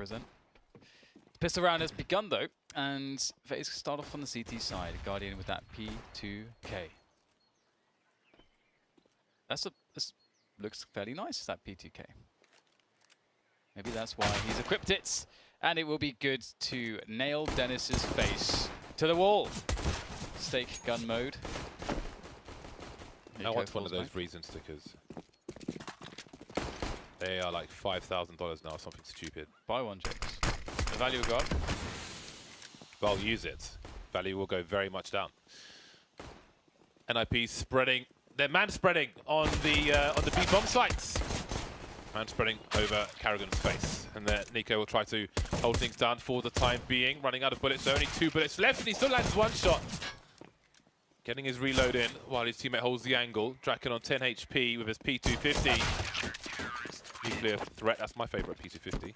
represent. Pistol round has begun though, and FaZe start off on the CT side. Guardian with that P2K. This looks fairly nice, that P2K. Maybe that's why he's equipped it. And it will be good to nail Dennis's face to the wall. Stake gun mode. I want one of those reason stickers. They are like $5,000 now, something stupid. Buy one, James. The value will go up. Well, use it. Value will go very much down. NIP spreading. They're man spreading on the B bomb sites. Man spreading over Karrigan's face. And then Nico will try to hold things down for the time being. Running out of bullets, only 2 bullets left, and he still lands one shot. Getting his reload in while his teammate holds the angle. Draken on 10 HP with his P250. Nuclear threat, that's my favorite P250.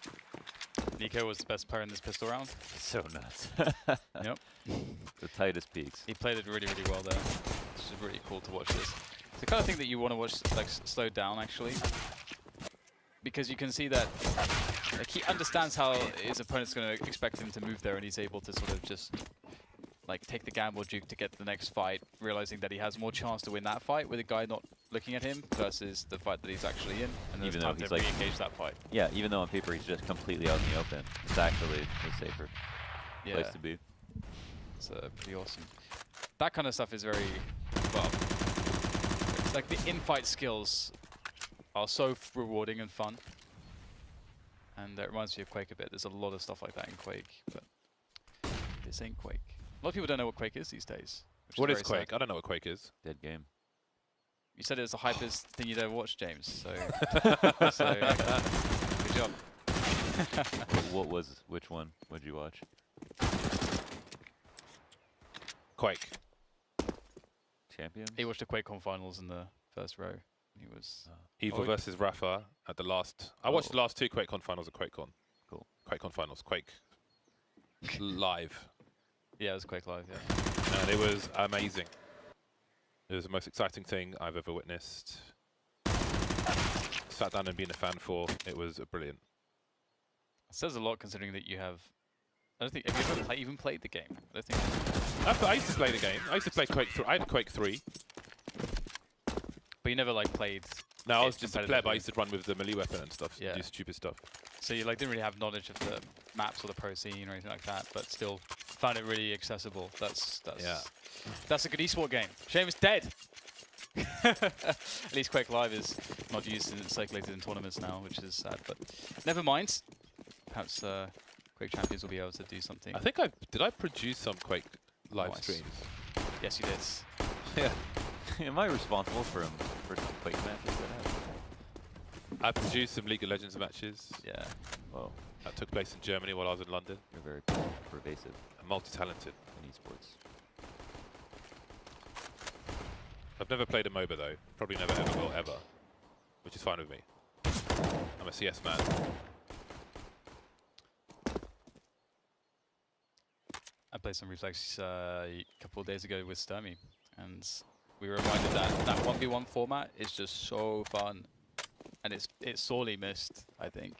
Nico was the best player in this pistol round. So nuts. Yep. The tightest peaks. He played it really, really well there. It's just really cool to watch this. It's the kind of thing that you want to watch like slowed down actually. Because you can see that like, he understands how his opponent's going to expect him to move there, and he's able to sort of just like take the gamble duke to get to the next fight, realizing that he has more chance to win that fight with a guy not looking at him versus the fight that he's actually in, and there's time to re-engage that fight. Yeah, even though on paper he's just completely out in the open, it's actually a safer place to be. It's pretty awesome. That kind of stuff is very, well, it's like the in-fight skills are so rewarding and fun. And that reminds me of Quake a bit. There's a lot of stuff like that in Quake, but this ain't Quake. A lot of people don't know what Quake is these days. What is Quake? I don't know what Quake is. Dead game. You said it was the hypest thing you'd ever watched, James, so, so good job. Which one would you watch? Quake. Champions? He watched the QuakeCon finals in the first row. He was Evil versus Rafa at the last. I watched the last 2 QuakeCon finals at QuakeCon. Cool. QuakeCon finals. Quake. Live. Yeah, it was Quake Live, yeah. And it was amazing. It was the most exciting thing I've ever witnessed. Sat down and been a fan for. It was brilliant. It says a lot considering that you have. I don't think. Have you ever even played the game? I don't think. I used to play the game. I used to play Quake 3. I had Quake 3. But you never like played. No, I was just a player, but I used to run with the melee weapon and stuff. Yeah. Do stupid stuff. So you like didn't really have knowledge of the maps or the pro scene or anything like that, but still found it really accessible. That's a good esport game. Shame it's dead. At least Quake Live is not used and it's circulated in tournaments now, which is sad. But never mind. Perhaps Quake Champions will be able to do something. I think did I produce some Quake live streams? Yes, you did. Yeah. Am I responsible for some Quake matches that happen? I produced some League of Legends matches. Yeah. Well, that took place in Germany while I was in London. You're very pervasive. And multi-talented. In esports. I've never played a MOBA though. Probably never ever will ever. Which is fine with me. I'm a CS man. I played some Reflex a couple of days ago with Sturmy, and we were reminded that that 1v1 format is just so fun, and it's sorely missed. I think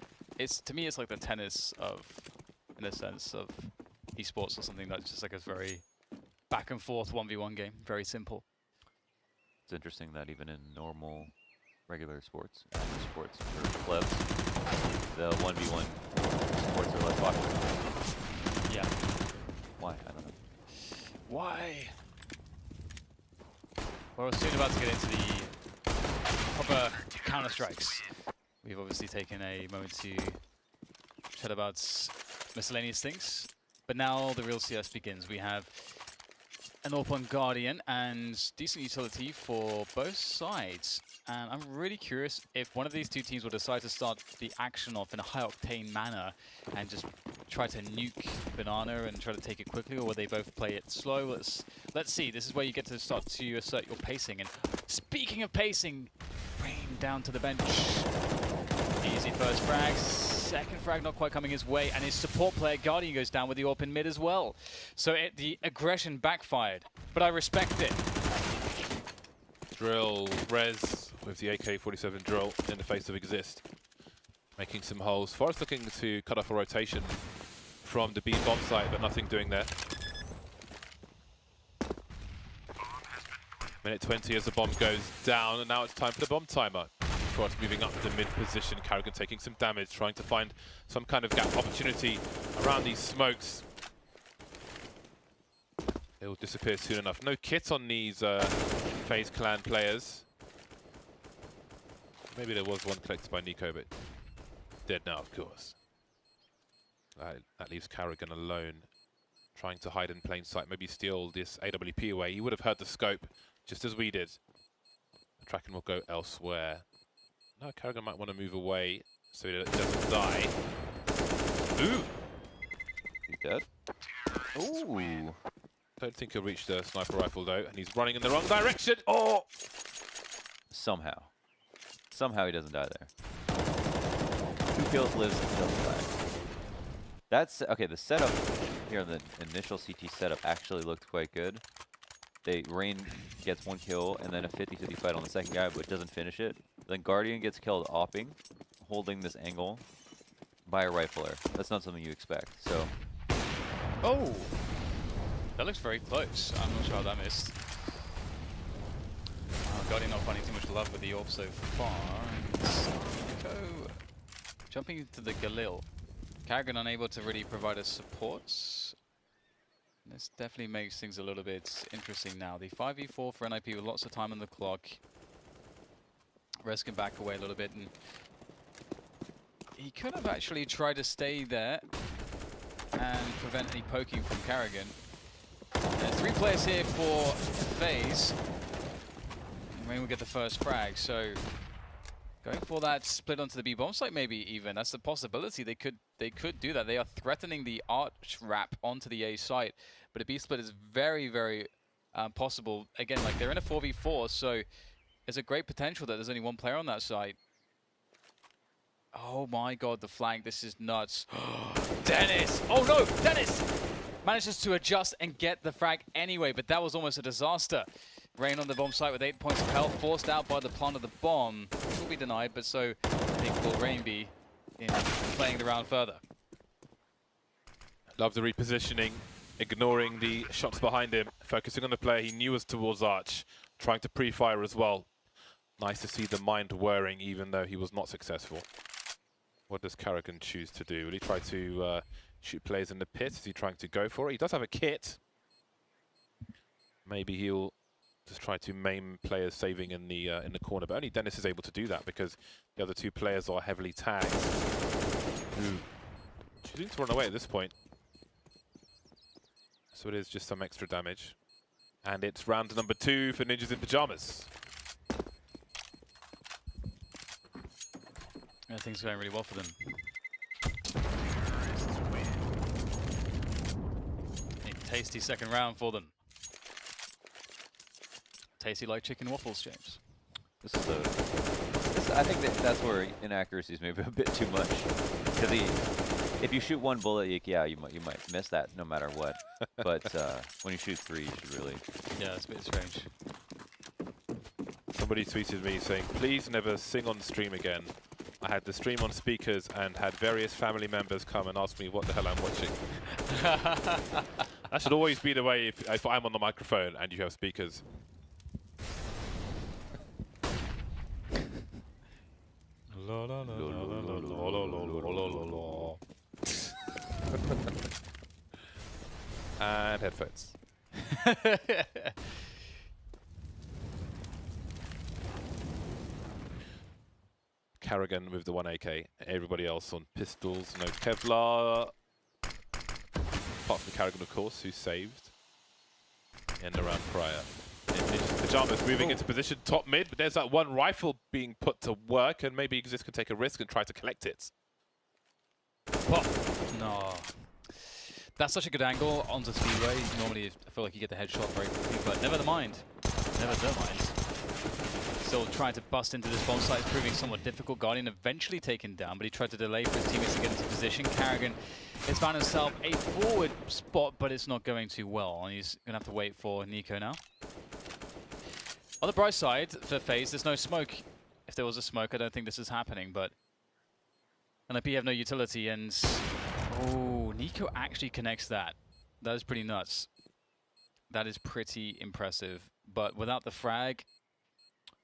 to me it's like the tennis of, in the sense of esports or something that's just like a very back and forth 1v1 game, very simple. It's interesting that even in normal, regular sports, sports or clubs, the 1v1 sports are less popular. Yeah. Why? I don't know. Why? Well, we're soon about to get into the proper Counter-Strikes. We've obviously taken a moment to chat about miscellaneous things, but now the real CS begins. We have an AWP on Guardian and decent utility for both sides. And I'm really curious if one of these two teams will decide to start the action off in a high-octane manner and just try to nuke Banana and try to take it quickly, or will they both play it slow? Let's see. This is where you get to start to assert your pacing. And speaking of pacing, Rain down to the bench. Easy first frag. Second frag not quite coming his way, and his support player Guardian goes down with the AWP in mid as well. So the aggression backfired, but I respect it. Drill, Rez with the AK-47 drill in the face of Exist. making some holes. Forest looking to cut off a rotation from the B bomb site, but nothing doing there. Minute 20 as the bomb goes down, and now it's time for the bomb timer. Forest moving up to mid position. Carrigan taking some damage, trying to find some kind of gap opportunity around these smokes. It will disappear soon enough. No kit on these FaZe clan players. Maybe there was one collected by Nico, but dead now, of course. That leaves Carrigan alone, trying to hide in plain sight. Maybe steal this AWP away. He would have heard the scope, just as we did. The Kraken will go elsewhere. No, Carrigan might want to move away so he doesn't die. Ooh! He's dead. Ooh. Don't think he'll reach the sniper rifle though, and he's running in the wrong direction. Oh! Somehow. Somehow he doesn't die there. 2 kills, lives, and doesn't die. That's okay. The setup here, the initial CT setup actually looked quite good. Rain gets 1 kill and then a 50-50 fight on the second guy, but doesn't finish it. Then Guardian gets killed opping, holding this angle by a rifler. That's not something you expect. So. Oh, that looks very close. I'm not sure how that missed. Guardian not finding too much love with the orb so far. Nico jumping into the Galil. Carrigan unable to really provide us supports. This definitely makes things a little bit interesting now. The 5v4 for NIP with lots of time on the clock. Res can back away a little bit, and he could have actually tried to stay there and prevent any poking from Carrigan. There's 3 players here for FaZe. Rain will get the first frag, so going for that split onto the B bomb site, maybe even. That's the possibility. They could do that. They are threatening the arch wrap onto the A site, but a B split is very, very possible. Again, like they're in a 4v4, so there's a great potential that there's only 1 player on that site. Oh my god, the flank. This is nuts. Dennis! Oh no, Dennis! Manages to adjust and get the frag anyway, but that was almost a disaster. Rain on the bomb site with 8 points of health, forced out by the plant of the bomb. Will be denied, but so I think will Rain be in playing the round further. Love the repositioning, ignoring the shots behind him, focusing on the player he knew was towards Arch, trying to pre-fire as well. Nice to see the mind whirring, even though he was not successful. What does Carrigan choose to do? Will he try to shoot players in the pit? Is he trying to go for it? He does have a kit. Maybe he'll just try to maim players saving in the corner, but only Dennis is able to do that because the other 2 players are heavily tagged. Ooh. Choosing to run away at this point. So it is just some extra damage. And it's round number 2 for Ninjas in Pyjamas. Yeah, things are going really well for them. A tasty second round for them. Tasty like chicken waffles, James. I think that's where inaccuracy is maybe a bit too much. Because if you shoot 1 bullet, you might miss that no matter what. But when you shoot 3, you should really. Yeah, it's a bit strange. Somebody tweeted me saying, "Please never sing on stream again. I had the stream on speakers and had various family members come and ask me what the hell I'm watching." That should always be the way if I'm on the microphone and you have speakers. And headphones. Carrigan with the 1 AK. Everybody else on pistols. No Kevlar. Apart from Carrigan, of course, who saved in the round prior. Pyjamas moving into position top mid, but there's that 1 rifle being put to work, and maybe Exist can take a risk and try to collect it. Pop. No. That's such a good angle onto Speedway. Normally, I feel like you get the headshot very quickly, but never mind. Never mind. Still trying to bust into this bomb site is proving somewhat difficult. Guardian eventually taken down, but he tried to delay for his teammates to get into position. Carrigan has found himself a forward spot, but it's not going too well, and he's going to have to wait for Nico now. On the bright side for FaZe, there's no smoke. If there was a smoke, I don't think this is happening, but NIP have no utility, and oh, Nico actually connects that. That is pretty nuts. That is pretty impressive. But without the frag,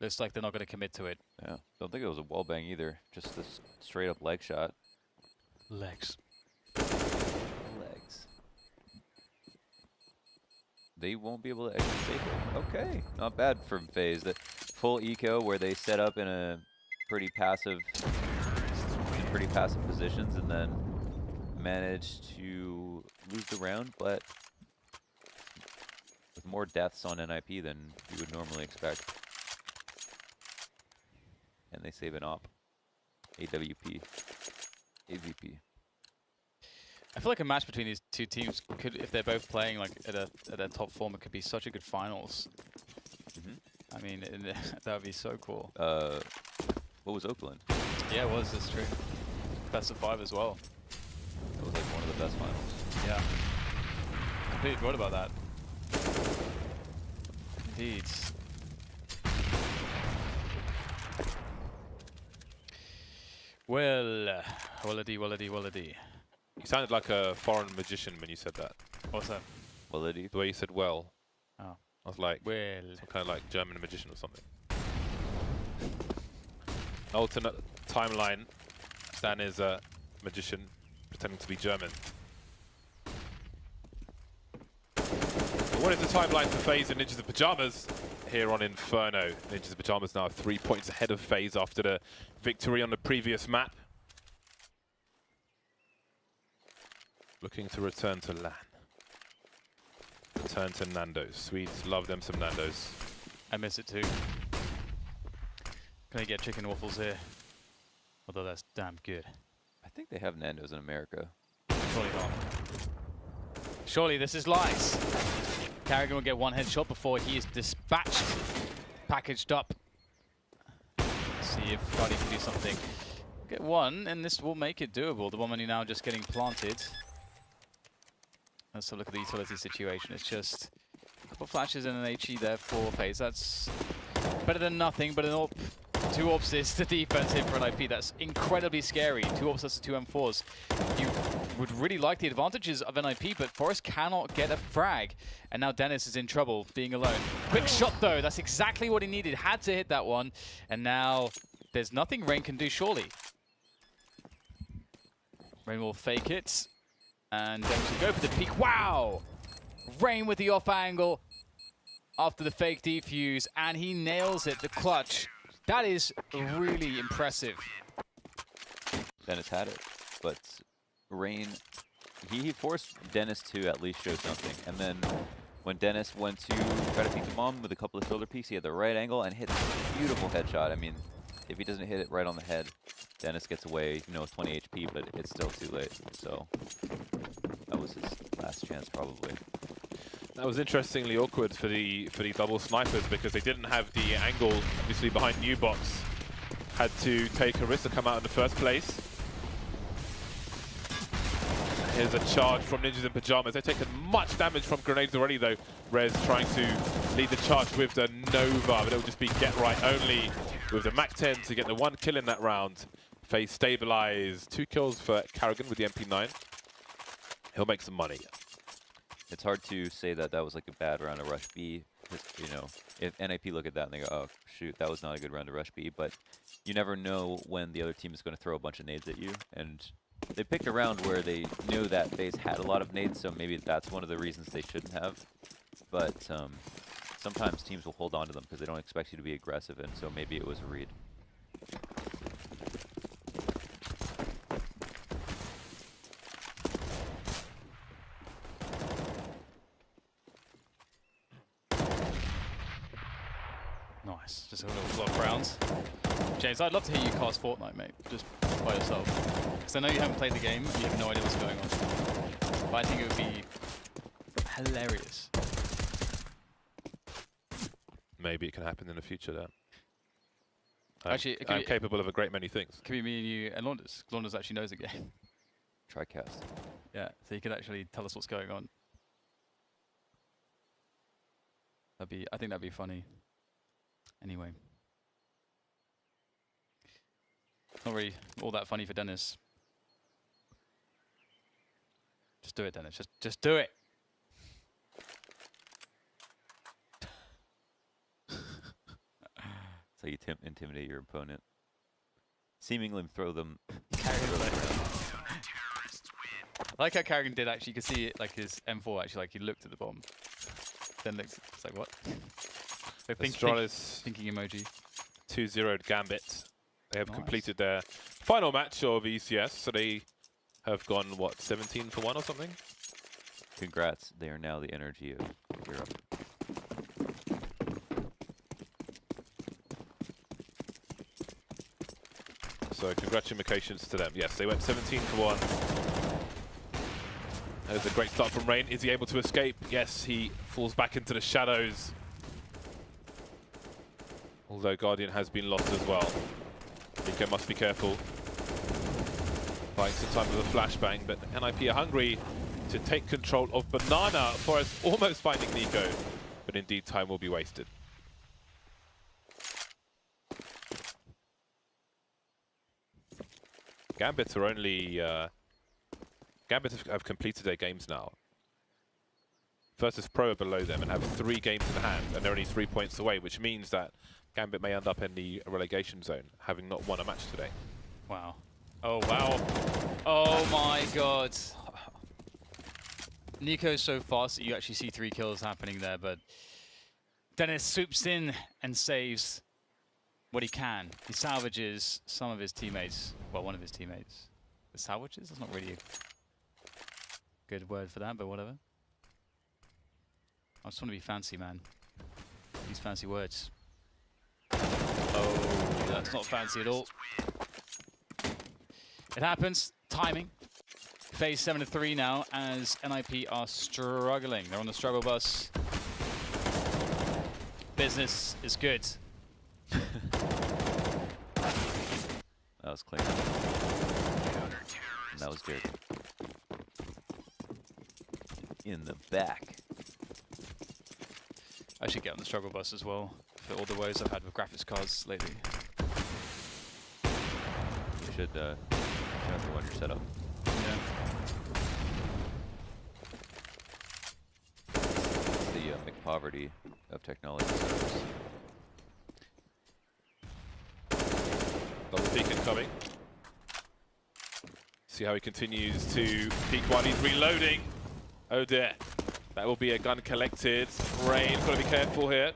looks like they're not going to commit to it. Yeah, don't think it was a wall bang either. Just this straight up leg shot. Legs. Legs. They won't be able to exit safely. Okay, not bad from FaZe. The full eco where they set up in a pretty passive positions and then managed to lose the round, but with more deaths on NIP than you would normally expect. And they save an op. AWP. AVP. I feel like a match between these two teams could, if they're both playing like at a top form, it could be such a good finals. Mm-hmm. I mean, that would be so cool. What was Oakland? Yeah, it was. That's true. Best of 5 as well. That was like one of the best finals. Yeah. Completely forgot about that. Indeed. Well, wallady. You sounded like a foreign magician when you said that. What's that? Wallady. The way you said "well," Oh. I was like, Well. some kind of like German magician or something. Alternate timeline. Stan is a magician pretending to be German. What is the timeline for FaZe and Ninjas in Pyjamas here on Inferno? Ninjas in Pyjamas now 3 points ahead of FaZe after the victory on the previous map. Looking to return to LAN. Return to Nando's. Swedes love them some Nando's. I miss it too. Can I get chicken waffles here? Although that's damn good. I think they have Nando's in America. Surely not. Surely this is lies. Carrigan will get one headshot before he is dispatched, packaged up. Let's see if Cardi can do something. Get one, and this will make it doable. The one money now just getting planted. Let's have a look at the utility situation. It's just a couple flashes and an HE there for FaZe. That's better than nothing, but an AWP. 2 AWPs is the defense here for an IP. That's incredibly scary. 2 AWPs, that's the 2 M4s. You would really like the advantages of an IP, but Forrest cannot get a frag. And now Dennis is in trouble, being alone. Quick shot, though. That's exactly what he needed. Had to hit that one. And now there's nothing Rain can do, surely. Rain will fake it. And Dennis will go for the peek. Wow! Rain with the off angle after the fake defuse. And he nails it, the clutch. That is really impressive. Dennis had it, but Rain, he forced Dennis to at least show something. And then when Dennis went to try to peek the bomb with a couple of shoulder peeks, he had the right angle and hit a beautiful headshot. I mean, if he doesn't hit it right on the head, Dennis gets away, you know, with 20 HP, but it's still too late. So that was his last chance, probably. That was interestingly awkward for the double snipers because they didn't have the angle, obviously, behind New Box. Had to take a risk to come out in the first place. Here's a charge from Ninjas in Pyjamas. They've taken much damage from grenades already, though. Rez trying to lead the charge with the Nova, but it'll just be get right only with the MAC-10 to get the 1 kill in that round. FaZe stabilized. 2 kills for Carrigan with the MP9. He'll make some money. It's hard to say that that was like a bad round of Rush B. You know, if NIP look at that and they go, oh, shoot, that was not a good round of Rush B. But you never know when the other team is going to throw a bunch of nades at you. And they picked a round where they knew that FaZe had a lot of nades, so maybe that's one of the reasons they shouldn't have. But sometimes teams will hold on to them because they don't expect you to be aggressive, and so maybe it was a read. Nice. Just a little flop rounds. James, I'd love to hear you cast Fortnite, mate. Just by yourself. Because I know you haven't played the game and you have no idea what's going on. But I think it would be hilarious. Maybe it can happen in the future, then. Actually, it could I'm be, capable of a great many things. could be me and you and Launders. Launders actually knows the game. Tricast. Yeah, so he could actually tell us what's going on. I think that'd be funny. Anyway. Not really all that funny for Dennis. do it, Dennis. Just do it. So you intimidate your opponent. Seemingly throw them. I like how Carrigan did actually. You could see it, like his M4 actually, like he looked at the bomb. Then looked, it's like, what? Thinking emoji. 2-0'd Gambit. They have Nice. completed their final match of ECS, so they have gone, what, 17 for 1 or something? Congrats, they are now the energy of Europe. So congratulations to them. Yes, they went 17 for 1. That is a great start from Rain. Is he able to escape? Yes, he falls back into the shadows. Although Guardian has been lost as well. Nico must be careful. Buying some time with a flashbang, but NIP are hungry to take control of Banana. Forest almost finding Nico, but indeed time will be wasted. Gambit are only... Gambit have completed their games now. Versus Pro are below them and have 3 games in hand, and they're only 3 points away, which means that Gambit may end up in the relegation zone, having not won a match today. Wow. Oh, wow. Oh, my God. Nico's so fast that you actually see 3 kills happening there, but Dennis swoops in and saves what he can. He salvages some of his teammates. Well, one of his teammates. The salvages? That's not really a good word for that, but whatever. I just want to be fancy, man. These fancy words. Oh, that's not fancy at all. It happens. Timing. FaZe 7-3 now as NIP are struggling. They're on the struggle bus. Business is good. That was clean. And that was good. In the back. I should get on the struggle bus as well for all the woes I've had with graphics cards lately. You should have to run your setup. Yeah. It's the McPoverty of technology setups. Double peek incoming. See how he continues to peek while he's reloading. Oh dear. That will be a gun collected. Rain's got to be careful here.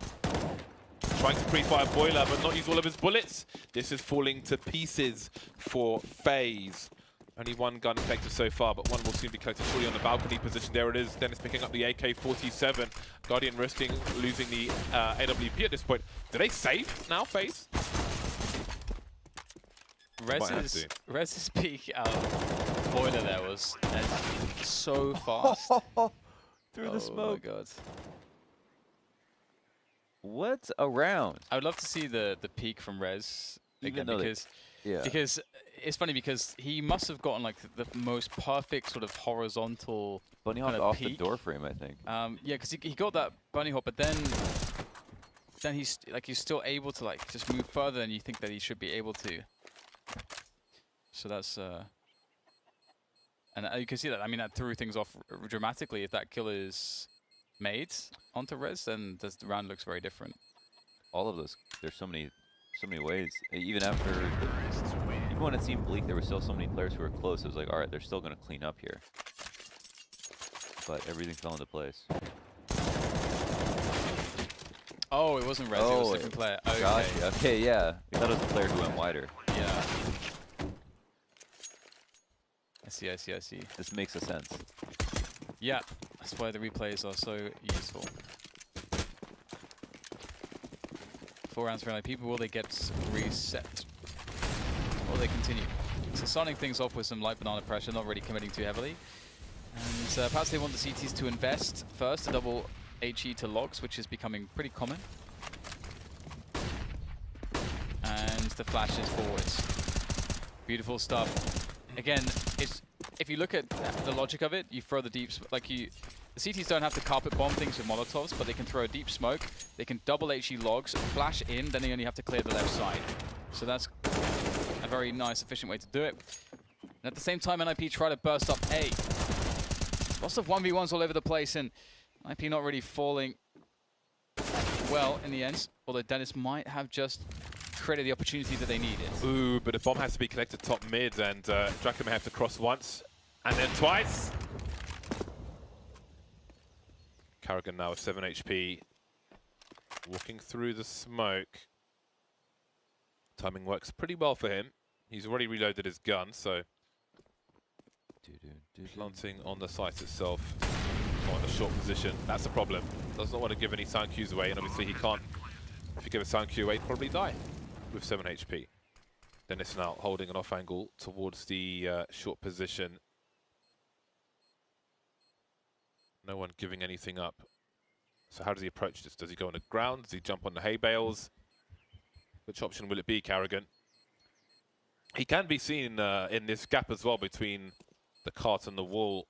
Trying to pre-fire Boiler, but not use all of his bullets. This is falling to pieces for FaZe. Only 1 gun collected so far, but 1 will soon be collected shortly on the balcony position. There it is. Dennis picking up the AK-47. Guardian risking losing the AWP at this point. Do they save now, FaZe? Rez's peek out Boiler there was so fast. Through the smoke. Oh my God. What a round. I would love to see the peak from Rez again, because it's funny because he must have gotten like the most perfect sort of horizontal bunny hop off the door frame, I think. Yeah, because he got that bunny hop, but then he's still able to like just move further than you think that he should be able to. So that's and you can see that. I mean, that threw things off dramatically. If that kill is made onto Rez, then the round looks very different. All of those, there's so many ways. Even after, even when it seemed bleak, there were still so many players who were close. It was like, all right, they're still going to clean up here. But everything fell into place. Oh, it wasn't Rez, it was a different player. Okay. Gotcha. Okay, yeah. We thought it was the player who went wider. Yeah. I see. This makes a sense. Yeah, that's why the replays are so useful. 4 rounds for NIP, but will they get reset? Or will they continue? So starting things off with some light banana pressure, not really committing too heavily. And perhaps they want the CTs to invest first, a double HE to logs, which is becoming pretty common. And the flashes forwards. Beautiful stuff. Again, if you look at the logic of it, you throw the deep, the CTs don't have to carpet bomb things with Molotovs, but they can throw a deep smoke, they can double HE logs, flash in, then they only have to clear the left side. So that's a very nice, efficient way to do it. And at the same time, NIP try to burst up A. Lots of 1v1s all over the place, and IP not really falling well in the end. Although Dennis might have just created the opportunity that they needed. Ooh, but the bomb has to be collected top mid, and Draco may have to cross once and then twice. Karrigan now with 7 HP, walking through the smoke. Timing works pretty well for him. He's already reloaded his gun, so planting on the site itself, on the short position. That's the problem. Does not want to give any sound cues away, and obviously he can't. If you give a sound cue away, he'd probably die with 7 HP. Dennis now holding an off angle towards the short position. No one giving anything up. So how does he approach this? Does he go on the ground? Does he jump on the hay bales? Which option will it be, Karrigan? He can be seen in this gap as well between the cart and the wall.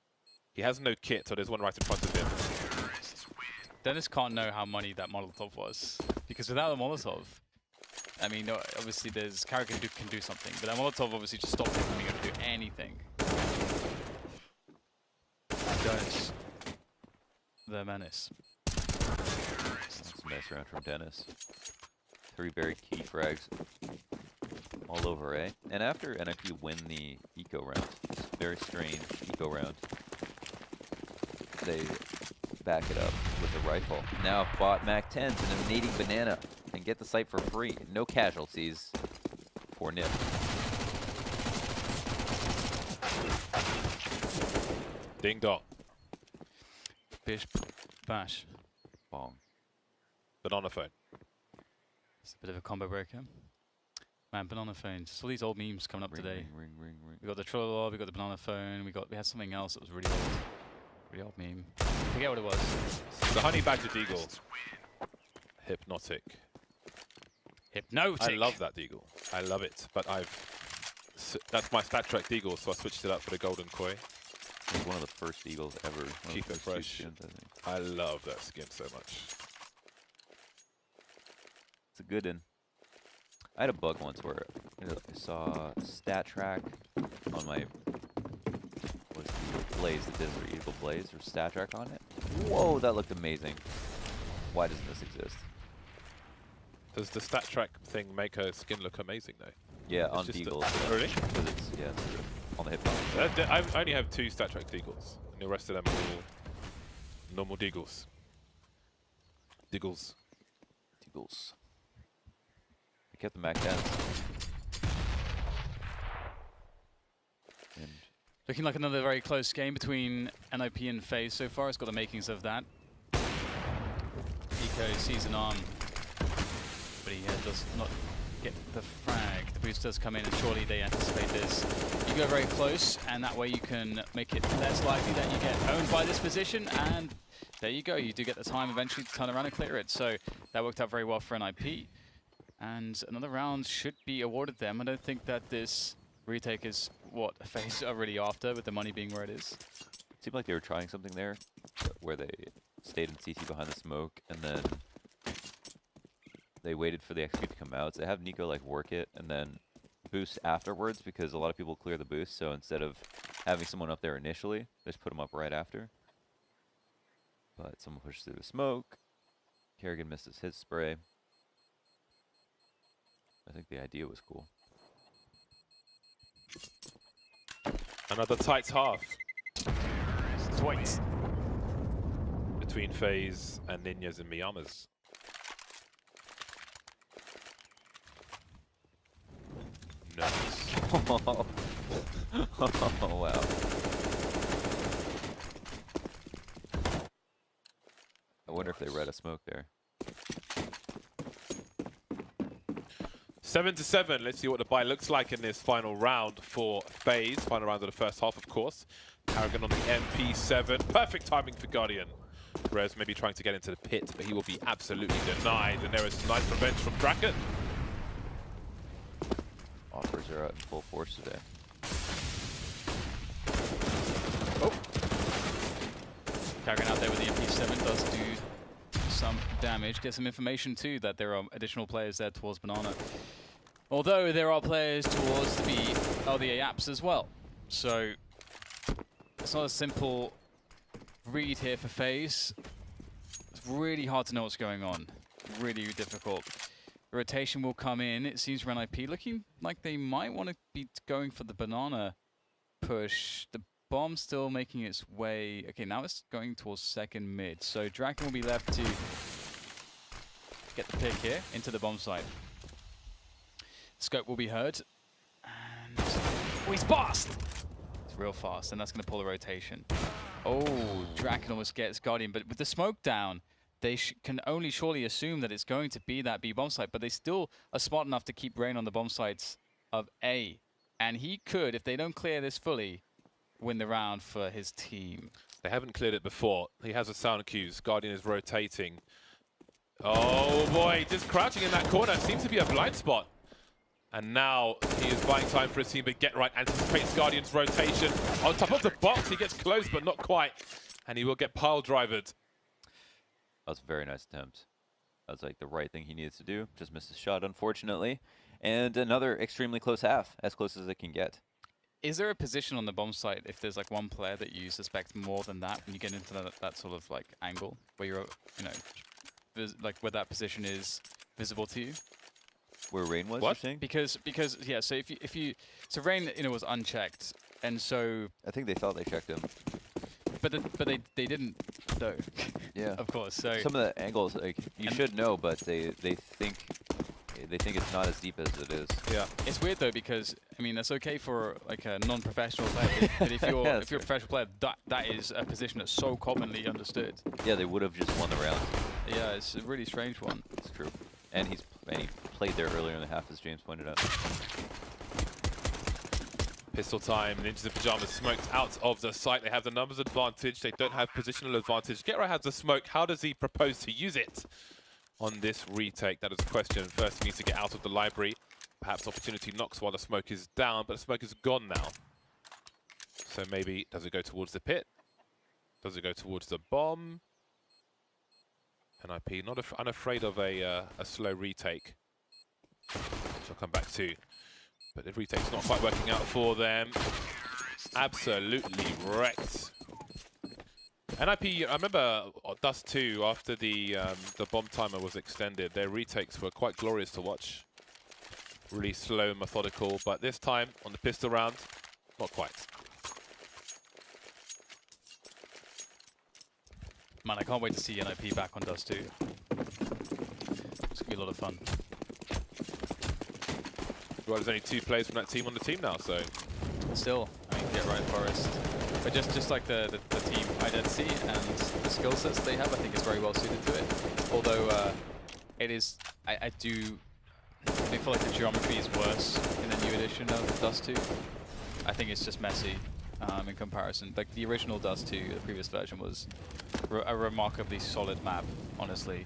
He has no kit, so there's one right in front of him. Dennis can't know how money that Molotov was, because without the Molotov, I mean, no, obviously there's Karrigan can do something, but that Molotov obviously just stopped him from being able to do anything. Dennis, the menace. That's a nice round from Dennis. 3 very key frags all over A. And after NIP win the eco round, this very strange eco round, they back it up with a rifle. Now if bought Mac 10s and a nading banana and get the site for free. No casualties for NIP. Ding dong. Bish, bash. Bong. Banana phone. It's a bit of a combo breaker. Man, banana phone. Just all these old memes coming up Ring, today. ring, ring, ring, ring. We got the Trololor, we got the banana phone, we had something else that was really old meme. I forget what it was. The honey badger deagle. Hypnotic. Hypnotic. I love that deagle. I love it. But that's my Stat Trek deagle, so I switched it up for the golden koi. It was one of the first eagles ever. Keep it fresh. Skins, I think. I love that skin so much. It's a good one. I had a bug once where I saw stat track on my Blaze, the Desert Eagle Blaze, or stat track on it. Whoa, that looked amazing. Why doesn't this exist? Does the Stat Track thing make her skin look amazing though? Yeah, It's on just Deagles. Really? Because it's, yeah, it's on the Hypnotic. I only have 2 Stat Track deagles, and the rest of them are all normal deagles. Deagles. Deagles. I kept the Mac 10s. And Looking like another very close game between NIP and FaZe so far. It's got the makings of that. Eco sees an arm, but he does not get the frag. The boost does come in, and surely they anticipate this. You go very close, and that way you can make it less likely that you get owned by this position, and there you go. You do get the time eventually to turn around and clear it. So that worked out very well for NIP. And another round should be awarded them. I don't think that this retake is what FaZe are really after, with the money being where it is. it seemed like they were trying something there, where they stayed in CT behind the smoke, and then they waited for the execute to come out. So they have Nico like work it, and then boost afterwards, because a lot of people clear the boost. So instead of having someone up there initially, they just put them up right after. But someone pushed through the smoke. Karrigan missed his hit spray. I think the idea was cool. Another tight half Twice. between FaZe and Ninjas and Pyjamas. Nice. Oh, wow. I wonder if they read a smoke there. 7-7. Let's see what the buy looks like in this final round for FaZe. Final round of the first half, of course. Karrigan on the MP7. Perfect timing for Guardian. Rez maybe trying to get into the pit, but he will be absolutely denied. And there is nice revenge from Draken. Offers are out in full force today. Oh. Karrigan out there with the MP7 does do some damage. Get some information too that there are additional players there towards Banana. Although there are players towards the LDA apps as well. So it's not as simple read here for FaZe. It's really hard to know what's going on. Really difficult. The rotation will come in. It seems Ren IP looking like they might want to be going for the banana push. The bomb still making its way. Okay, now it's going towards second mid. So Draken will be left to get the pick here into the bomb site. Scope will be heard. And oh, he's fast! It's real fast, and that's going to pull the rotation. Oh, Draken almost gets Guardian, but with the smoke down, they can only surely assume that it's going to be that B bomb site, but they still are smart enough to keep Rain on the bomb sites of A. And he could, if they don't clear this fully, win the round for his team. They haven't cleared it before. He has a sound cues. Guardian is rotating. Oh boy, just crouching in that corner. Seems to be a blind spot. And now he is buying time for his team, but Get Right anticipates Guardian's rotation. On top of the box, he gets close, but not quite. And he will get pile drivered. That was a very nice attempt. That was like the right thing he needs to do. Just missed his shot, unfortunately. And another extremely close half, as close as it can get. Is there a position on the bomb site if there's like one player that you suspect more than that when you get into that sort of like angle where you're, you know, like where that position is visible to you? Where Rain was, What? you're saying? Because yeah, so so Rain, you know, was unchecked, and so I think they thought they checked him. but they didn't though. Yeah. Of course. So Some of the angles, like you should know, but they think it's not as deep as it is. Yeah. it's weird though, because I mean that's okay for like a non-professional player, but if you're Yeah, if you're a professional player, that is a position that's so commonly understood. Yeah, they would have just won the round. Yeah, it's a really strange one. It's true. And he played there earlier in the half, as James pointed out. Pistol time. Ninjas in Pyjamas smoked out of the site. They have the numbers advantage. They don't have positional advantage. Get Right has the smoke. How does he propose to use it on this retake? That is a question. First, he needs to get out of the library. Perhaps opportunity knocks while the smoke is down, but the smoke is gone now. So maybe, does it go towards the pit? Does it go towards the bomb? NIP, not unafraid of a slow retake, which I'll come back to. But the retake's not quite working out for them. Absolutely wrecked. NIP, I remember Dust 2, after the bomb timer was extended, their retakes were quite glorious to watch. Really slow and methodical, but this time, on the pistol round, not quite. Man, I can't wait to see NIP back on Dust 2. It's gonna be a lot of fun. Well, there's only 2 players from that team on the team now, so... Still, I mean, Get Right Forest. But just like the team identity and the skill sets they have, I think is very well suited to it. Although it is, I do feel like the geometry is worse in the new edition of Dust 2. I think it's just messy in comparison. Like the original Dust 2, the previous version, was a remarkably solid map, honestly.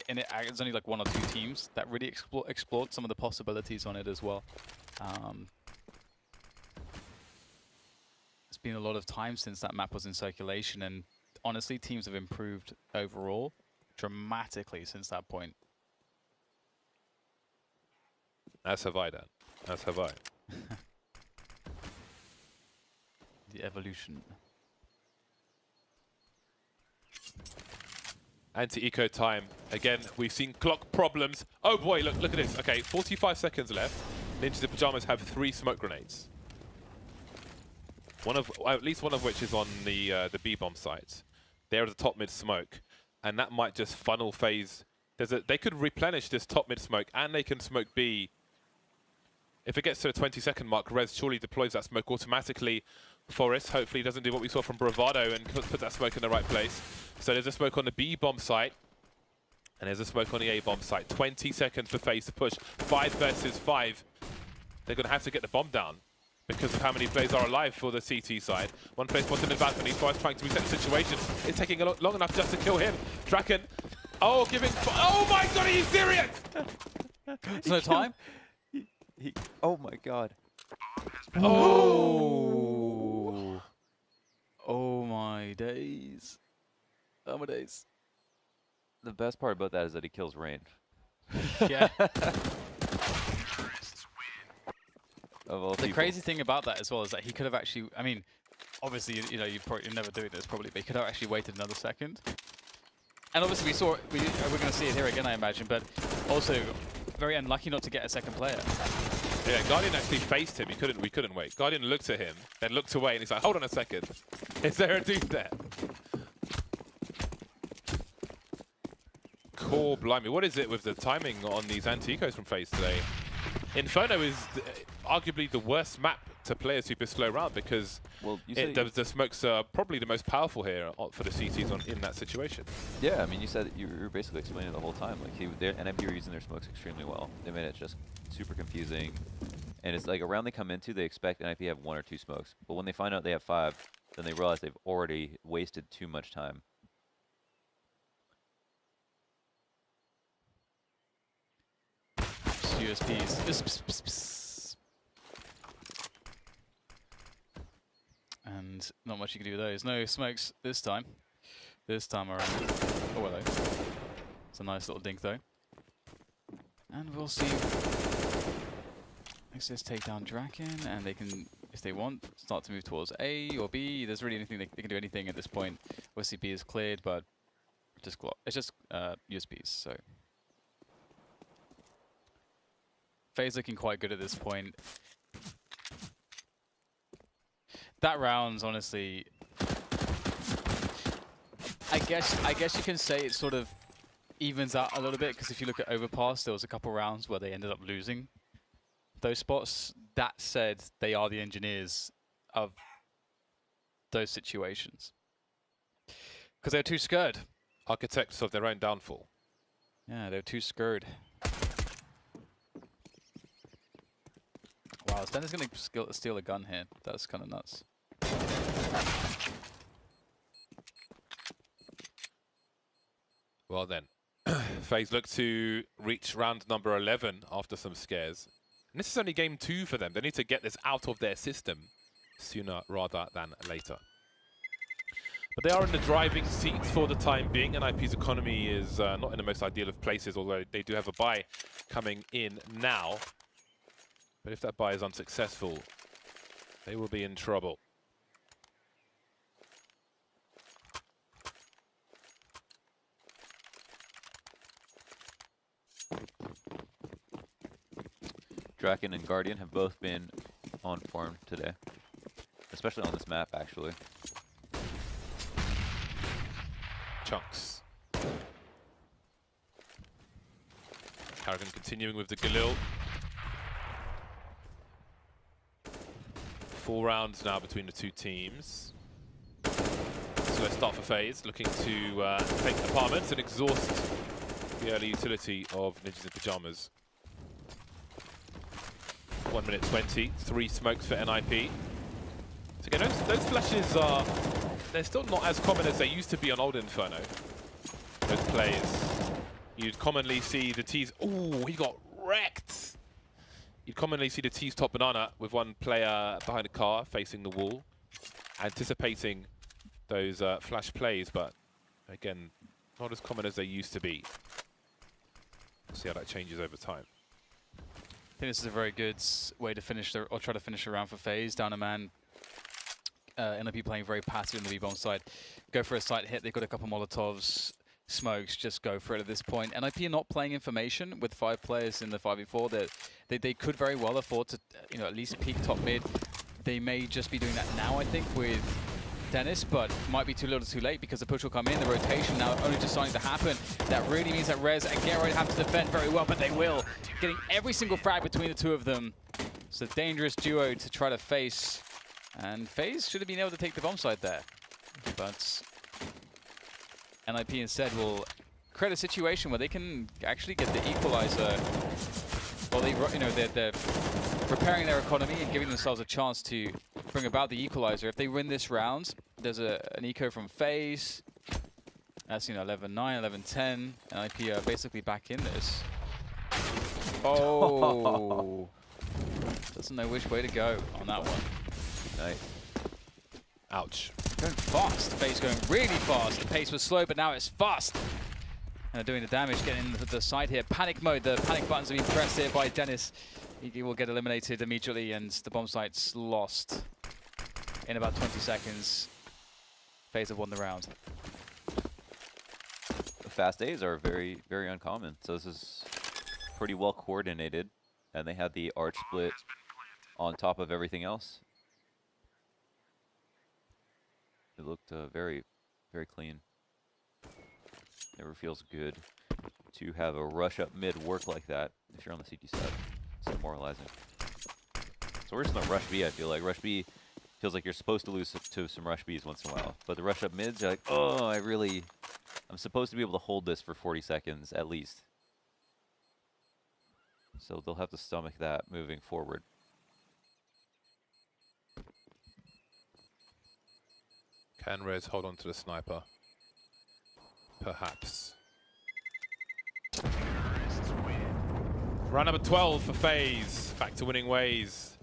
And it's only like 1 or 2 teams that really explored some of the possibilities on it as well. It's been a lot of time since that map was in circulation, and honestly, teams have improved overall dramatically since that point. As have I, Dan. As have I. The evolution. Anti-eco time. Again, we've seen clock problems. Oh boy, look at this. Okay, 45 seconds left. Ninjas in Pyjamas have 3 smoke grenades. At least one of which is on the B-bomb site. They're at the top mid smoke. And that might just funnel FaZe. They could replenish this top mid smoke, and they can smoke B. If it gets to the 20-second mark, Rez surely deploys that smoke automatically. Forest hopefully doesn't do what we saw from Bravado and put that smoke in the right place. So there's a smoke on the B-bomb site, and there's a smoke on the A-bomb site. 20 seconds for FaZe to push. 5 versus 5. They're going to have to get the bomb down because of how many players are alive for the CT side. One player spotted in the balcony, Forest trying to reset the situation. It's taking long enough just to kill him. Draken, oh, oh my god, are you serious? There's no time? Oh my god. Oh! Oh my days. Oh my days. The best part about that is that he kills Rain. Yeah. Of all The people. crazy thing about that as well is that he could have actually, I mean, obviously, you know, you're never doing this probably, but he could have actually waited another second. And obviously we're going to see it here again, I imagine, but also very unlucky not to get a second player. Yeah, Guardian actually faced him. We couldn't wait. Guardian looked at him, then looked away, and he's like, hold on a second. Is there a dude there? Core blimey. What is it with the timing on these anti-ecos from FaZe today? Inferno is arguably the worst map to play a super slow round because the smokes are probably the most powerful here for the CTs in that situation. Yeah, I mean, you were basically explaining it the whole time. Like NIP were using their smokes extremely well. They made it just super confusing. And it's like a round they come into, they expect NIP to have 1 or 2 smokes. But when they find out they have 5, then they realize they've already wasted too much time. USPs. And not much you can do with those. No smokes this time. This time around. Oh, hello. It's a nice little dink though. And we'll see. ECS take down Draken, and they can, if they want, start to move towards A or B. There's really anything they can do anything at this point. Obviously B is cleared, but it's just USPs. So FaZe looking quite good at this point. That round's honestly, I guess you can say it sort of evens out a little bit, because if you look at Overpass, there was a couple rounds where they ended up losing those spots. That said, they are the engineers of those situations because they're too scared. Architects of their own downfall. Yeah, they're too scared. Wow, Stender's going to steal a gun here. That's kind of nuts. Well then, FaZe look to reach round number 11 after some scares. And this is only game 2 for them. They need to get this out of their system sooner rather than later. But they are in the driving seat for the time being. NIP's economy is not in the most ideal of places, although they do have a buy coming in now. But if that buy is unsuccessful, they will be in trouble. Draken and Guardian have both been on form today, especially on this map, actually. Chunks. Carrigan continuing with the Galil. 4 rounds now between the 2 teams. So let's start for FaZe, looking to take apartments and exhaust the early utility of Ninjas in Pyjamas. 1 minute 20, 3 smokes for NIP. So again, those flashes are, they're still not as common as they used to be on old Inferno. Those plays. You'd commonly see the T's, ooh, he got wrecked. You'd commonly see the T's top banana with one player behind a car facing the wall, anticipating those flash plays, but again, not as common as they used to be. We'll see how that changes over time. I think this is a very good way to finish or try to finish the round for FaZe. Down a man, NIP playing very passive in the B-bomb side. Go for a site hit. They've got a couple Molotovs, smokes. Just go for it at this point. NIP are not playing information with 5 players in the 5v4. They could very well afford to, at least peak top mid. They may just be doing that now, I think, with Dennis, but might be too little too late because the push will come in. The rotation now only just starting to happen. That really means that Rez and Gerard have to defend very well, but they will. Getting every single frag between the 2 of them. It's a dangerous duo to try to face. And FaZe should have been able to take the bomb side there. But NIP instead will create a situation where they can actually get the equalizer. Well, they're preparing their economy and giving themselves a chance to bring about the equalizer. If they win this round, there's an eco from FaZe. That's 11-9, 11-10. NIP are basically back in this. Oh, doesn't know which way to go on that one. Nice. Ouch. Going fast. FaZe going really fast. The pace was slow, but now it's fast. And they're doing the damage, getting the side here. Panic mode. The panic buttons have been pressed here by Dennis. He will get eliminated immediately, and the bomb site's lost. in about 20 seconds. FaZe have won the round. The fast A's are very, very uncommon. So this is pretty well coordinated. And they had the arch split on top of everything else. It looked very, very clean. Never feels good to have a rush up mid work like that if you're on the CT side. It's demoralizing. So we're just on rush B, I feel like. Rush B feels like you're supposed to lose to some rush Bs once in a while. But the rush up mids, you're like, oh, I'm supposed to be able to hold this for 40 seconds at least. So they'll have to stomach that moving forward. Can Rez hold on to the sniper? Perhaps. Round number 12 for FaZe. Back to winning ways.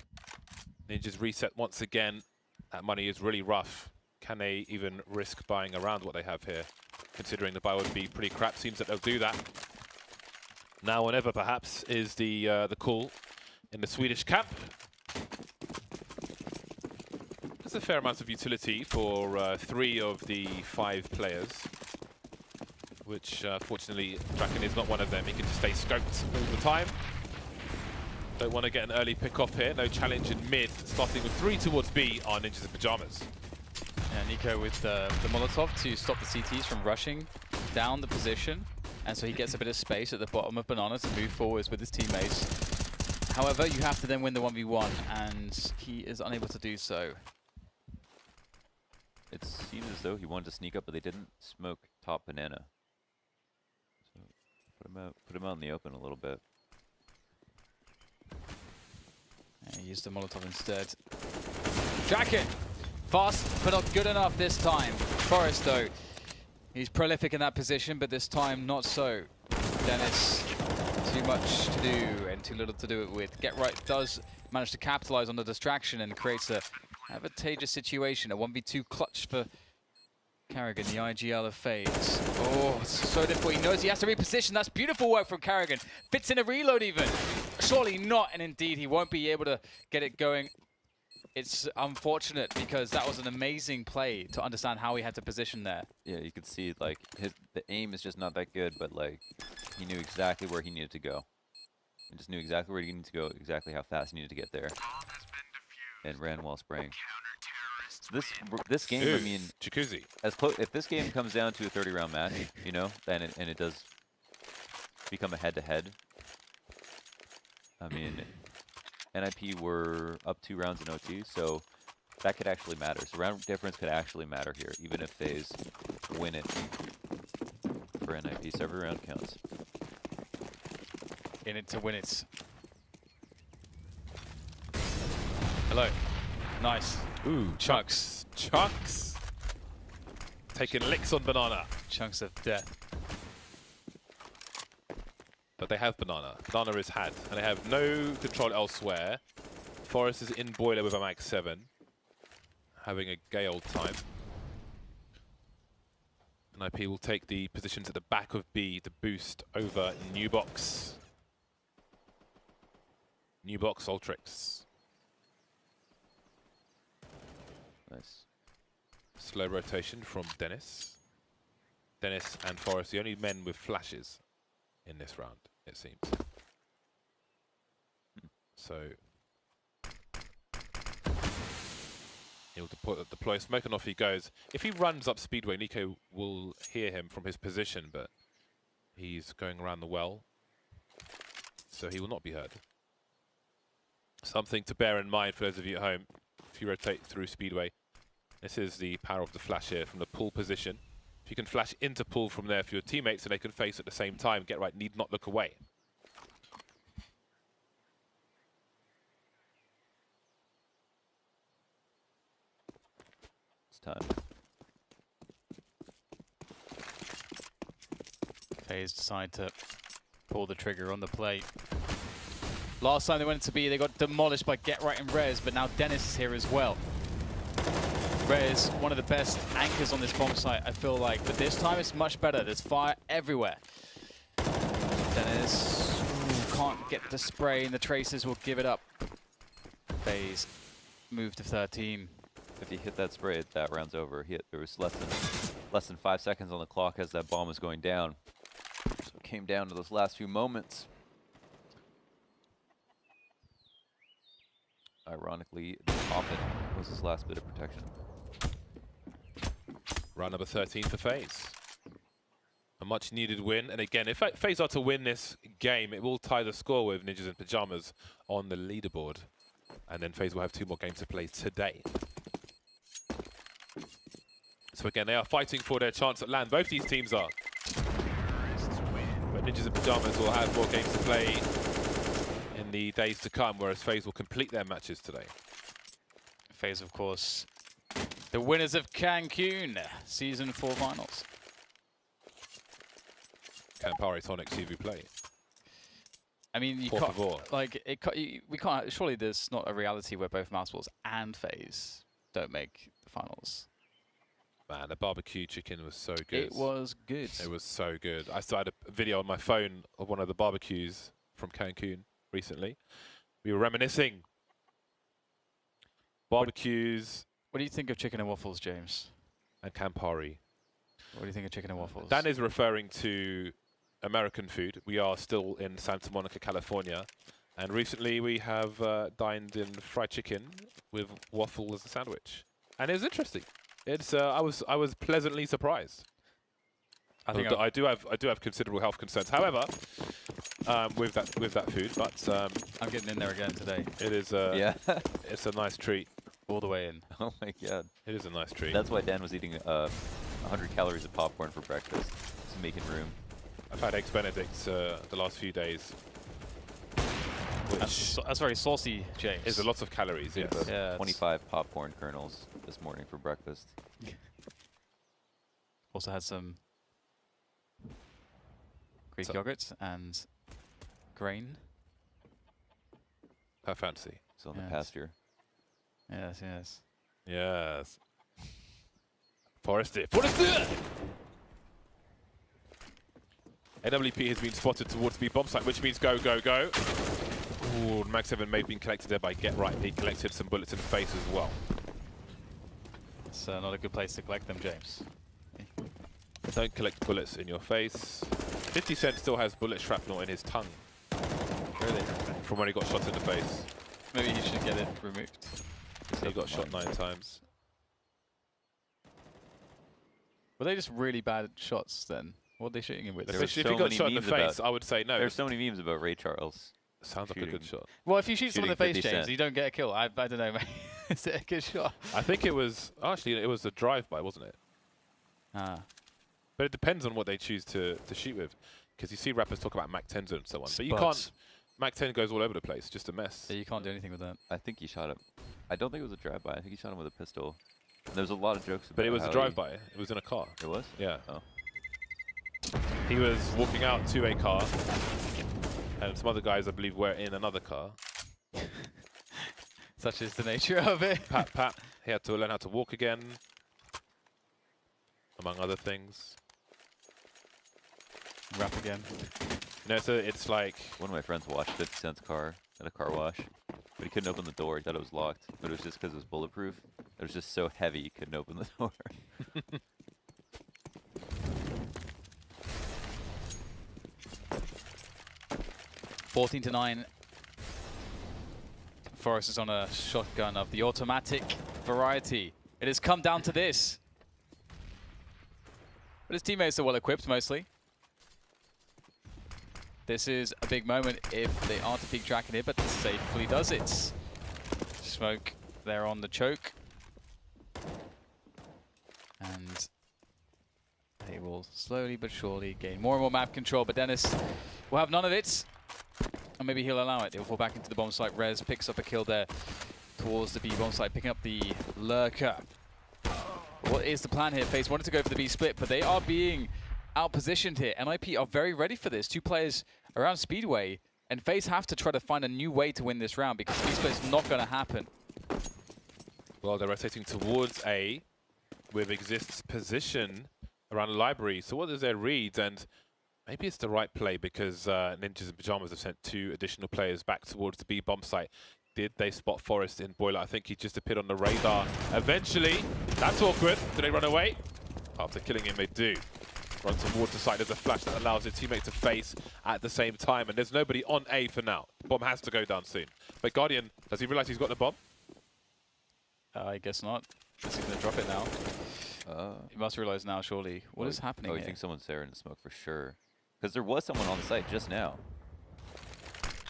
Ninjas reset once again. That money is really rough. Can they even risk buying around what they have here? Considering the buy would be pretty crap, seems that they'll do that. Now or never, perhaps, is the call in the Swedish camp. There's a fair amount of utility for 3 of the 5 players, which fortunately Draken is not one of them. He can just stay scoped all the time. Don't want to get an early pick off here. No challenge in mid, starting with 3 towards B are Ninjas in Pyjamas. Yeah, Nico with the Molotov to stop the CTs from rushing down the position. And so he gets a bit of space at the bottom of Banana to move forwards with his teammates. However, you have to then win the 1v1, and he is unable to do so. It seemed as though he wanted to sneak up, but they didn't smoke top Banana. So put him out in the open a little bit. And he used the Molotov instead. Draken! Fast, but not good enough this time. Forest, though. He's prolific in that position, but this time not so. Dennis, too much to do and too little to do it with. Get Right does manage to capitalize on the distraction and creates a advantageous situation. A 1v2 clutch for Carrigan, the IGL of FaZe. Oh, it's so difficult. He knows he has to reposition. That's beautiful work from Carrigan. Fits in a reload even. Surely not, and indeed he won't be able to get it going. It's unfortunate because that was an amazing play to understand how he had to position there. Yeah, you could see like the aim is just not that good, but like he knew exactly where he needed to go. He just knew exactly where he needed to go, exactly how fast he needed to get there, and ran while spraying. So this game, Ooh, I mean, Jacuzzi. if this game comes down to a 30-round match, you know, and it does become a head-to-head. I mean, NIP were up 2 rounds in OT, so that could actually matter. So round difference could actually matter here, even if FaZe win it for NIP. So every round counts. In it to win it. Hello. Nice. Ooh, Chunks. Chunks. Taking licks on Banana. Chunks of death. But they have Banana. Banana is had, and they have no control elsewhere. Forest is in boiler with a Mag 7, having a gay old time. NIP will take the positions at the back of B to boost over New Box. New Box Ultrix. Nice. Slow rotation from Dennis. Dennis and Forest, the only men with flashes in this round, it seems. So he'll deploy smoke and off he goes. If he runs up Speedway, Nico will hear him from his position, but he's going around the well, so he will not be heard. Something to bear in mind for those of you at home. If you rotate through Speedway, this is the power of the flash here from the pull position. If you can flash into pull from there for your teammates so they can face at the same time, Get Right need not look away. It's time. FaZe decide to pull the trigger on the play. Last time they went to B, they got demolished by Get Right and Rez, but now Dennis is here as well. Rez, one of the best anchors on this bomb site, I feel like. But this time it's much better. There's fire everywhere. Dennis can't get the spray, and the Traces will give it up. FaZe move to 13. If you hit that spray, that round's over. There was less than 5 seconds on the clock as that bomb was going down. So it came down to those last few moments. Ironically, the coffin was his last bit of protection. Round number 13 for FaZe. A much needed win. And again, if FaZe are to win this game, it will tie the score with Ninjas in Pyjamas on the leaderboard. And then FaZe will have 2 more games to play today. So again, they are fighting for their chance at land. Both these teams are. But Ninjas in Pyjamas will have more games to play in the days to come, whereas FaZe will complete their matches today. FaZe, of course, the winners of Cancun Season 4 Finals. Campari Tonic TV play. I mean, you Por can't, favor. like, we can't, surely there's not a reality where both Mouseballs and FaZe don't make the finals. Man, the barbecue chicken was so good. It was good. It was so good. I started a video on my phone of one of the barbecues from Cancun recently. We were reminiscing. Barbecues What do you think of chicken and waffles, James? and Campari. What do you think of chicken and waffles? Dan is referring to American food. We are still in Santa Monica, California. And recently we have dined in fried chicken with waffle as a sandwich. And it was interesting. It's I was pleasantly surprised. I do have considerable health concerns. However, with that food, but I'm getting in there again today. it is Yeah. it's a nice treat. All the way in. Oh my god. It is a nice treat. That's why Dan was eating 100 calories of popcorn for breakfast. Just making room. I've had eggs Benedict the last few days, which That's very saucy, James. is a lot of calories. Yes. About Yeah, 25 popcorn kernels this morning for breakfast. Also had some Greek So- yogurt and grain. How fancy. Still in the Yes. pasture. Yes, yes. Yes. Forrester. Forrester! AWP has been spotted towards the bomb site, which means go, go, go. Ooh, Mag 7 may have been collected there by Get Right. He collected some bullets in the face as well. It's not a good place to collect them, James. Don't collect bullets in your face. 50 Cent still has bullet shrapnel in his tongue. Really? From when he got shot in the face. Maybe he should get it removed. He got shot 9 times. Were they just really bad shots then? What were they shooting him with? There were Especially if so he got many shot in the memes face, about- I would say no. There's so many memes about Ray Charles. Sounds like a good shooting. shot. Well, if you shoot someone in the Shooting face, 50 James, Cent. you don't get a kill. I don't know, mate. Is it a good shot? I think it was, actually, it was a drive-by, wasn't it? Ah. But it depends on what they choose to shoot with. Because you see rappers talk about Mac 10s and so on. But you Spuds. can't, Mac 10 goes all over the place, just a mess. Yeah, you can't do anything with that. I think he shot him. I don't think it was a drive-by. I think he shot him with a pistol. There's a lot of jokes about But it was a how drive-by. It was in a car. It was? Yeah. Oh. He was walking out to a car. And some other guys, I believe, were in another car. Such is the nature of it. Pat, Pat, he had to learn how to walk again. Among other things. Rap again. You know, so it's like, One of my friends washed 50 Cent's car at a car wash, but he couldn't open the door. He thought it was locked, but it was just because it was bulletproof. It was just so heavy he couldn't open the door. 14-9. Forrest is on a shotgun of the automatic variety. It has come down to this. But his teammates are well equipped mostly. This is a big moment if they are to peek tracking it, but safely does it. Smoke there on the choke. And they will slowly but surely gain more and more map control, but Dennis will have none of it. Or maybe he'll allow it. He'll fall back into the bomb site. Rez picks up a kill there towards the B bomb site, picking up the lurker. What is the plan here? FaZe wanted to go for the B split, but they are being out-positioned here. NIP are very ready for this. 2 players around Speedway, and FaZe have to try to find a new way to win this round because B split's not going to happen. well, they're rotating towards A with Exist's position around the library. So what is their reads? And maybe it's the right play because Ninjas in Pyjamas have sent 2 additional players back towards the B bomb site. Did they spot Forest in Boiler? I think he just appeared on the radar. Eventually, that's awkward. Do they run away? After killing him, they do. Run towards the side. There's a flash that allows his teammate to face at the same time. And there's nobody on A for now. Bomb has to go down soon. But Guardian, does he realize he's got the bomb? I guess not. Is he going to drop it now? He must realize now, surely. What is happening you here? think someone's there in the smoke for sure. Because there was someone on the site just now.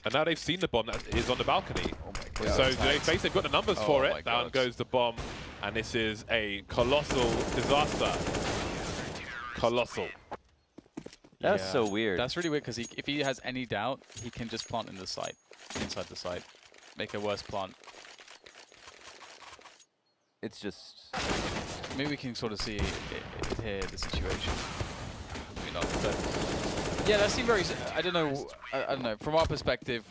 And now they've seen the bomb that is on the balcony. Oh my god. So they basically got the numbers for my it. Down God. goes the bomb. And this is a colossal disaster. Colossal. That's so weird. That's really weird because if he has any doubt, he can just plant in the site, inside the site. Make a worse plant. It's just... Maybe we can sort of see it here, the situation. Maybe not, but yeah, that seemed very... I don't know. I don't know. From our perspective,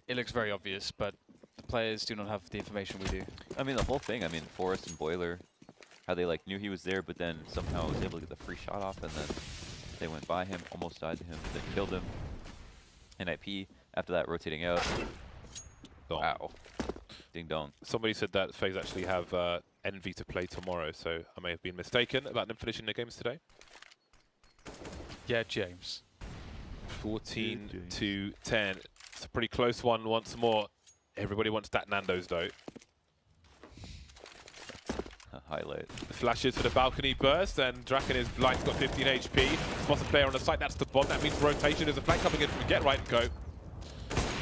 it looks very obvious, but the players do not have the information we do. I mean, the whole thing. I mean, Forest and Boiler, how they like knew he was there, but then somehow was able to get the free shot off, and then they went by him, almost died to him, then killed him. NIP after that rotating out. Dong. Wow. Ding dong. Somebody said that FaZe actually have Envy to play tomorrow, so I may have been mistaken about them finishing their games today. Yeah, James. 14 to 10. It's a pretty close one once more. Everybody wants that Nando's though. Highlight. The flashes for the balcony burst, and Draken is blind, he's got 15 HP. Spots a player on the site, that's the bomb. That means rotation. There's a flank coming in from Get Right and Go.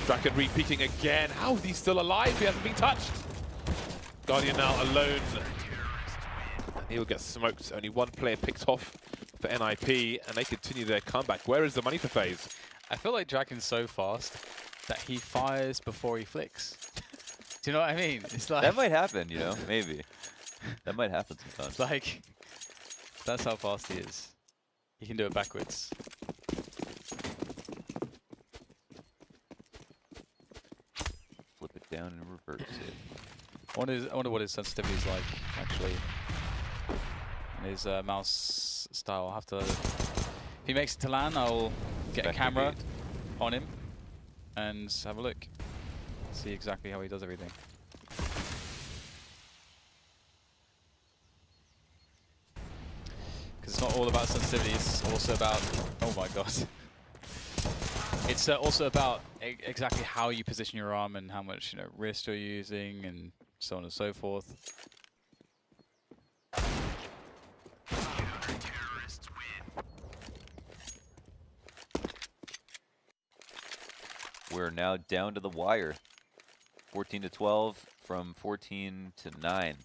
Draken re-peeking again. How is he still alive? He hasn't been touched. Guardian now alone. And he'll get smoked. Only one player picked off for NIP, and they continue their comeback. Where is the money for FaZe? I feel like Draken's so fast that he fires before he flicks. Do you know what I mean? It's like That might happen, you know, maybe. That might happen sometimes. it's like that's how fast he is. He can do it backwards. Flip it down and reverse it. I wonder what his sensitivity is like, actually. And his mouse style. I'll have to... If he makes it to LAN, I'll get a camera on him and have a look. See exactly how he does everything. Because it's not all about sensitivity, it's also about... Oh my god. It's also about exactly how you position your arm and how much wrist you're using and so on and so forth. We're now down to the wire. 14 to 12 from 14 to 9.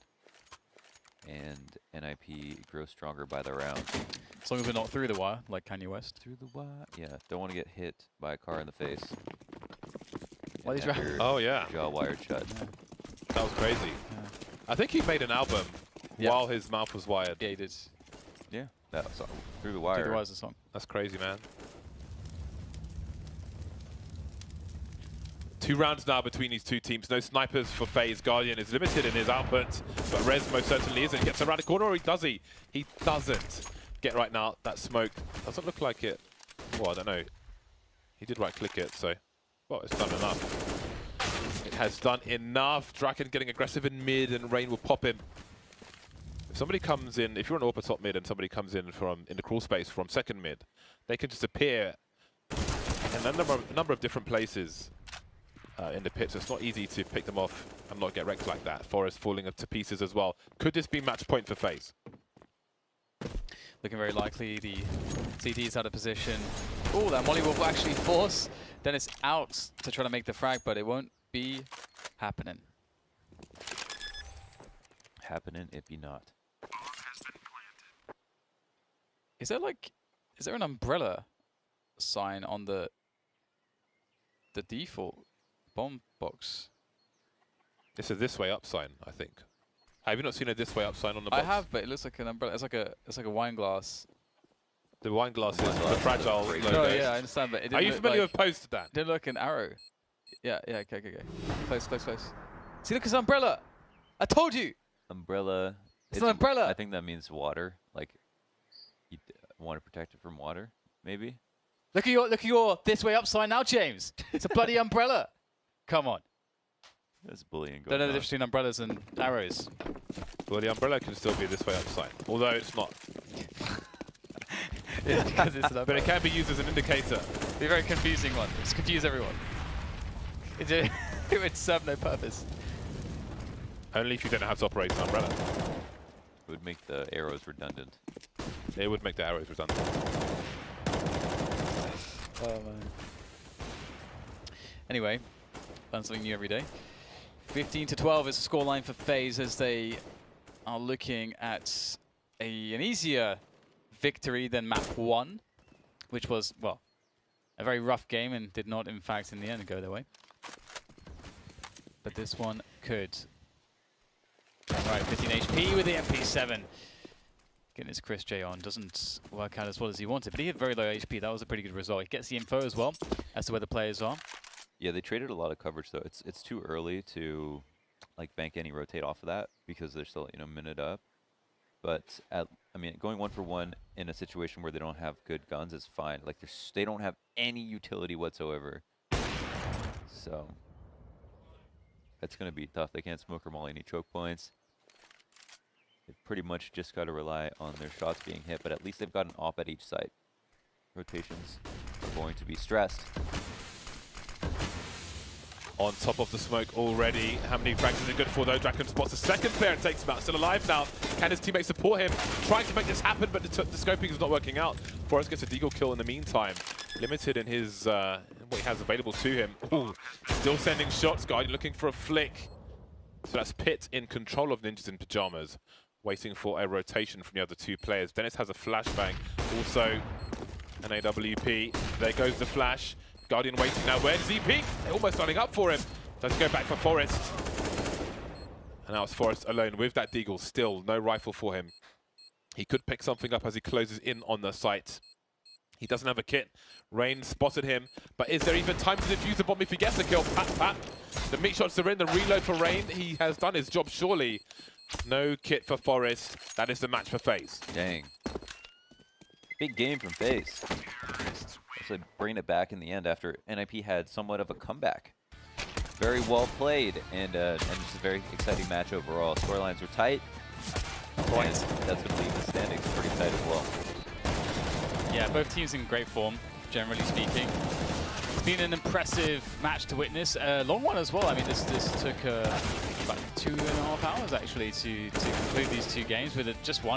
And NIP grows stronger by the round. As long as we're not through the wire, like Kanye West. Through the wire? Yeah, don't want to get hit by a car in the face. Why And these have your Oh yeah, jaw wired shut. that was crazy. Yeah. I think he made an album Yeah. while his mouth was wired. Yeah, he did. Yeah, that was through the wire. Through the wire's the song. That's crazy, man. 2 rounds now between these two teams. No snipers for FaZe. Guardian is limited in his output, but Rez most certainly isn't. Gets around the corner, or does he? He doesn't. Get right now. That smoke doesn't look like it. Well, I don't know. He did right-click it, so well, it's done enough. It has done enough. Draken getting aggressive in mid, and Rain will pop him. If somebody comes in, if you're an AWP top mid, and somebody comes in from the crawl space from second mid, they can just appear in a number of different places. In the pit, so it's not easy to pick them off and not get wrecked like that. Forest falling to pieces as well. Could this be match point for FaZe? Looking very likely. The CT's out of position. Oh, that molly will actually force Dennis out to try to make the frag, but it won't be happening. Happening, it be not. Is there an umbrella sign on the default bomb box? It's a this way up sign, I think. Have you not seen a this way up sign on the box? I have, but it looks like an umbrella. It's like a wine glass. The wine glass is Wine the glass fragile is logo. No, yeah, I understand, but it didn't Are you look familiar like, with Posted Dan? didn't look an arrow. Yeah, okay. Close. See, look, it's an umbrella. I told you. Umbrella. It's an umbrella. I think that means water. Like, you want to protect it from water, maybe? Look at your this way up sign now, James. It's a bloody umbrella. Come on. There's bullying Don't going know the on. difference between umbrellas and arrows. Well, the umbrella can still be this way upside, although it's not. Yeah, because it's an But umbrella. it can be used as an indicator. Be a very confusing one. It's confuse everyone. It would serve no purpose. Only if you don't know how to operate an umbrella. It would make the arrows redundant. It would make the arrows redundant. Oh man. Anyway, learn something new every day. 15-12 is the scoreline for FaZe as they are looking at an easier victory than map 1, which was, well, a very rough game and did not, in fact, in the end go their way. But this one could. Alright, 15 HP with the MP7. Getting his Chris J on doesn't work out as well as he wanted, but he had very low HP. That was a pretty good result. He gets the info as well as to where the players are. Yeah, they traded a lot of coverage though. It's too early to like bank any rotate off of that because they're still, you know, minute up. But I mean, going 1-for-1 in a situation where they don't have good guns is fine. Like they don't have any utility whatsoever. So that's gonna be tough. They can't smoke or molly any choke points. They've pretty much just got to rely on their shots being hit, but at least they've got an op at each site. Rotations are going to be stressed. On top of the smoke already. How many frags is it good for though? Draken spots the second player and takes him out. Still alive now. Can his teammates support him? Trying to make this happen, but the scoping is not working out. Forrest gets a deagle kill in the meantime. Limited in his what he has available to him. Ooh, still sending shots. Guardian looking for a flick. So that's Pit in control of Ninjas in Pyjamas. Waiting for a rotation from the other two players. Dennis has a flashbang. Also an AWP. There goes the flash. Guardian waiting now. Where does he peek? They're almost lining up for him. Let's go back for Forrest. And now it's Forrest alone with that deagle. Still no rifle for him. He could pick something up as he closes in on the site. He doesn't have a kit. Rain spotted him. But is there even time to defuse the bomb if he gets a kill? Pat, pat. The meat shots are in. The reload for Rain. He has done his job surely. No kit for Forrest. That is the match for FaZe. Dang. Big game from FaZe. So bring it back in the end after NIP had somewhat of a comeback. Very well played and just a very exciting match overall. Scorelines were tight. Points. And that's going to leave the standings pretty tight as well. Yeah, both teams in great form, generally speaking. It's been an impressive match to witness. A long one as well. I mean, this took about 2.5 hours actually to conclude these two games with just one.